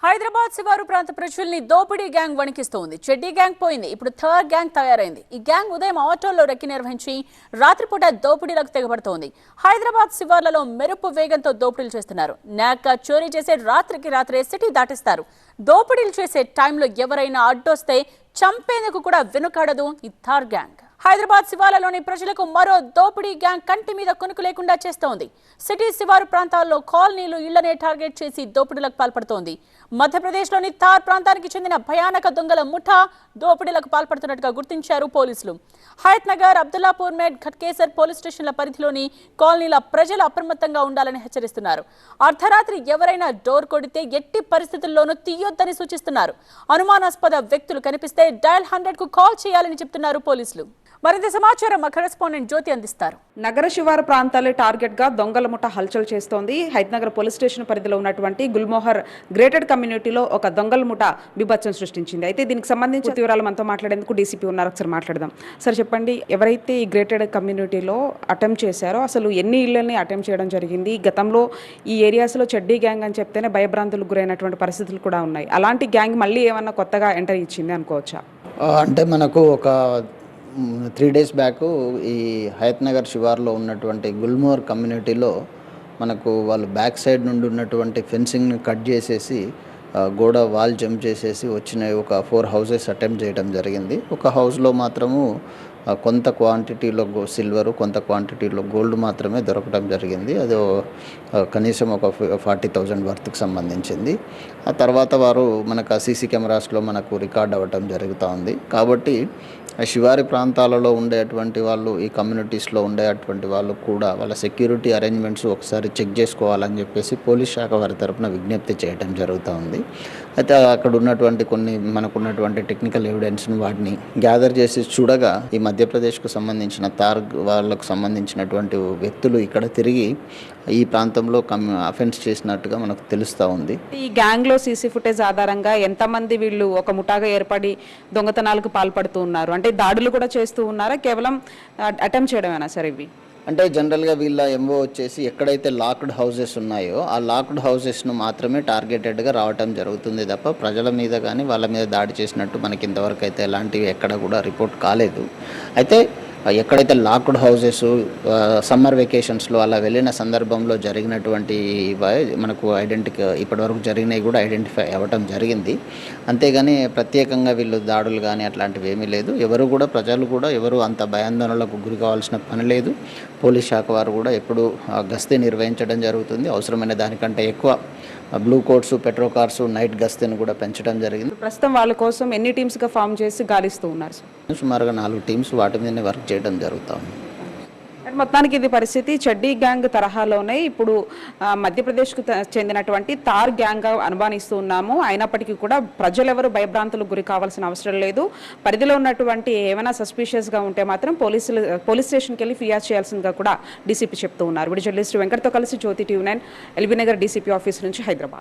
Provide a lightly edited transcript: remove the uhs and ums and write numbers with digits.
హైదరాబాద్ శివారు ప్రాంత ప్రజల్ని దోపిడీ గ్యాంగ్ వణికిస్తోంది. చెడ్డీ గ్యాంగ్ పోయింది, ఇప్పుడు థర్డ్ గ్యాంగ్ తయారైంది. ఈ గ్యాంగ్ ఉదయం ఆటోల్లో రెక్కి నిర్వహించి రాత్రిపూట దోపిడీలకు తెగబడుతోంది. హైదరాబాద్ శివార్లలో మెరుపు వేగంతో దోపిడీలు చేస్తున్నారు. నాగ్గా చోరీ చేసే రాత్రికి రాత్రే సిటీ దాటిస్తారు. దోపిడీలు చేసే టైంలో ఎవరైనా అడ్డొస్తే చంపేందుకు కూడా వెనుకాడదు ఈ థర్డ్ గ్యాంగ్. హైదరాబాద్ శివార్లలోని ప్రజలకు మరో దోపిడీ గ్యాంగ్ కంటి మీద కొనుకు లేకుండా చేస్తోంది. సిటీ శివారు ప్రాంతాల్లో కాలనీలు, ఇళ్లనే టార్గెట్ చేసి దోపిడీలకు పాల్పడుతోంది. మధ్యప్రదేశ్లోని తార్ ప్రాంతానికి చెందిన భయానక దొంగల ముఠా దోపిడీలకు పాల్పడుతున్నట్టుగా గుర్తించారు పోలీసులు. హయత్ నగర్, అబ్దుల్లాపూర్ మేడ్, ఘట్కేసర్ పోలీస్ స్టేషన్ల పరిధిలోని కాలనీల ప్రజలు అప్రమత్తంగా ఉండాలని హెచ్చరిస్తున్నారు. అర్ధరాత్రి ఎవరైనా డోర్ కొడితే ఎట్టి పరిస్థితుల్లోనూ తీయొద్దని సూచిస్తున్నారు. అనుమానాస్పద వ్యక్తులు కనిపిస్తే డయల్ 100కు కాల్ చేయాలని చెప్తున్నారు పోలీసులు. మరింత సమాచారం మా కరెస్పాండెంట్ జ్యోతి అందిస్తారు. నగర శివారు ప్రాంతాలే టార్గెట్ గా దొంగల ముఠ హల్చల్ చేస్తోంది. హైదనగర్ పోలీస్ స్టేషన్ పరిధిలో ఉన్నటువంటి గుల్మోహర్ గ్రేటెడ్ కమ్యూనిటీలో ఒక దొంగల ముఠ బిభత్సం సృష్టించింది. అయితే దీనికి సంబంధించి వివరాలు మనతో మాట్లాడేందుకు డీసీపీ ఉన్నారు, ఒకసారి మాట్లాడదాం. సార్ చెప్పండి, ఎవరైతే ఈ గ్రేటెడ్ కమ్యూనిటీలో అటెంప్ట్ చేశారో అసలు ఎన్ని ఇళ్లని అటెంప్ట్ చేయడం జరిగింది? గతంలో ఈ ఏరియాస్లో చెడ్డీ గ్యాంగ్ అని చెప్తేనే భయభ్రాంతులకు గురైనటువంటి పరిస్థితులు కూడా ఉన్నాయి. అలాంటి గ్యాంగ్ మళ్ళీ ఏమన్నా కొత్తగా ఎంటర్ ఇచ్చింది అనుకోవచ్చా? అంటే మనకు ఒక 3 days బ్యాక్ ఈ హయత్ నగర్ శివార్లో ఉన్నటువంటి గుల్మోహర్ కమ్యూనిటీలో మనకు వాళ్ళు బ్యాక్ సైడ్ నుండి ఉన్నటువంటి ఫెన్సింగ్ని కట్ చేసేసి గోడ వాల్ జంప్ చేసేసి వచ్చిన ఒక 4 houses అటెంప్ట్ చేయడం జరిగింది. ఒక హౌస్లో మాత్రము కొంత క్వాంటిటీలో సిల్వరు, కొంత క్వాంటిటీలో గోల్డ్ మాత్రమే దొరకడం జరిగింది. అది కనీసం ఒక 40,000 వర్త్కి సంబంధించింది. ఆ తర్వాత వారు మనకు సీసీ కెమెరాస్లో మనకు రికార్డ్ అవ్వటం జరుగుతూ ఉంది. కాబట్టి శివారి ప్రాంతాలలో ఉండేటువంటి వాళ్ళు, ఈ కమ్యూనిటీస్లో ఉండేటువంటి వాళ్ళు కూడా వాళ్ళ సెక్యూరిటీ అరేంజ్మెంట్స్ ఒకసారి చెక్ చేసుకోవాలని చెప్పేసి పోలీస్ శాఖ వారి తరఫున విజ్ఞప్తి చేయడం జరుగుతూ ఉంది. అయితే అక్కడ ఉన్నటువంటి కొన్ని మనకున్నటువంటి టెక్నికల్ ఎవిడెన్స్ని వాటిని గ్యాదర్ చేసి చూడగా ఈ మధ్యప్రదేశ్కు సంబంధించిన తార్ వాళ్ళకు సంబంధించినటువంటి వ్యక్తులు ఇక్కడ తిరిగి ఈ ప్రాంతంలో అఫెన్స్ చేసినట్టుగా మనకు తెలుస్తూ ఉంది. ఈ గ్యాంగ్లో సీసీ ఫుటేజ్ ఆధారంగా ఎంతమంది వీళ్ళు ఒక ముఠాగా ఏర్పడి దొంగతనాలకు పాల్పడుతూ ఉన్నారు? అంటే దాడులు కూడా చేస్తూ ఉన్నారా, కేవలం అటెంప్ట్ చేయడమేనా సార్ ఇవి? అంటే జనరల్గా వీళ్ళ ఎంఓ వచ్చేసి ఎక్కడైతే లాక్డ్ హౌసెస్ ఉన్నాయో ఆ లాక్డ్ హౌసెస్ను మాత్రమే టార్గెటెడ్గా రావటం జరుగుతుంది తప్ప ప్రజల మీద కానీ వాళ్ళ మీద దాడి చేసినట్టు మనకి ఇంతవరకు అయితే ఎలాంటివి ఎక్కడ కూడా రిపోర్ట్ కాలేదు. అయితే ఎక్కడైతే లాక్డ్ హౌసెస్ సమ్మర్ వెకేషన్స్లో అలా వెళ్ళిన సందర్భంలో జరిగినటువంటి మనకు ఇప్పటివరకు జరిగినవి కూడా ఐడెంటిఫై అవ్వటం జరిగింది. అంతేగాని ప్రత్యేకంగా వీళ్ళు దాడులు కానీ అట్లాంటివి ఏమీ లేదు. ప్రజలు కూడా ఎవరు అంత భయాందోళనలకు గురి కావాల్సిన పని లేదు. పోలీస్ శాఖ వారు కూడా ఎప్పుడు గస్తీ నిర్వహించడం జరుగుతుంది. అవసరమైన దానికంటే ఎక్కువ blue colts, patrol cars, night గస్తీని కూడా పెంచడం జరిగింది. ప్రస్తుతం వాళ్ళ కోసం ఎన్ని టీమ్స్గా ఫామ్ చేసి గాలిస్తూ ఉన్నారు? సుమారుగా 4 టీమ్స్ వాటి మీదనే వర్క్ చేయడం జరుగుతుంది. మొత్తానికి ఇది పరిస్థితి చెడ్డీ గ్యాంగ్ తరహాలోనే ఇప్పుడు మధ్యప్రదేశ్కు చెందినటువంటి తార్ గ్యాంగ్ అనుమానిస్తూ ఉన్నాము. అయినప్పటికీ కూడా ప్రజలెవరు భయభ్రాంతులకు గురి కావాల్సిన అవసరం లేదు. పరిధిలో ఉన్నటువంటి ఏమైనా సస్పీషియస్గా ఉంటే మాత్రం పోలీస్ స్టేషన్కి వెళ్ళి ఫిర్యాదు చేయాల్సిందిగా కూడా డీసీపీ చెప్తూ ఉన్నారు. వీడియో జర్నలిస్ట్ వెంకట్తో కలిసి Jyothi TV 9 LB Nagar DCP office నుంచి హైదరాబాద్.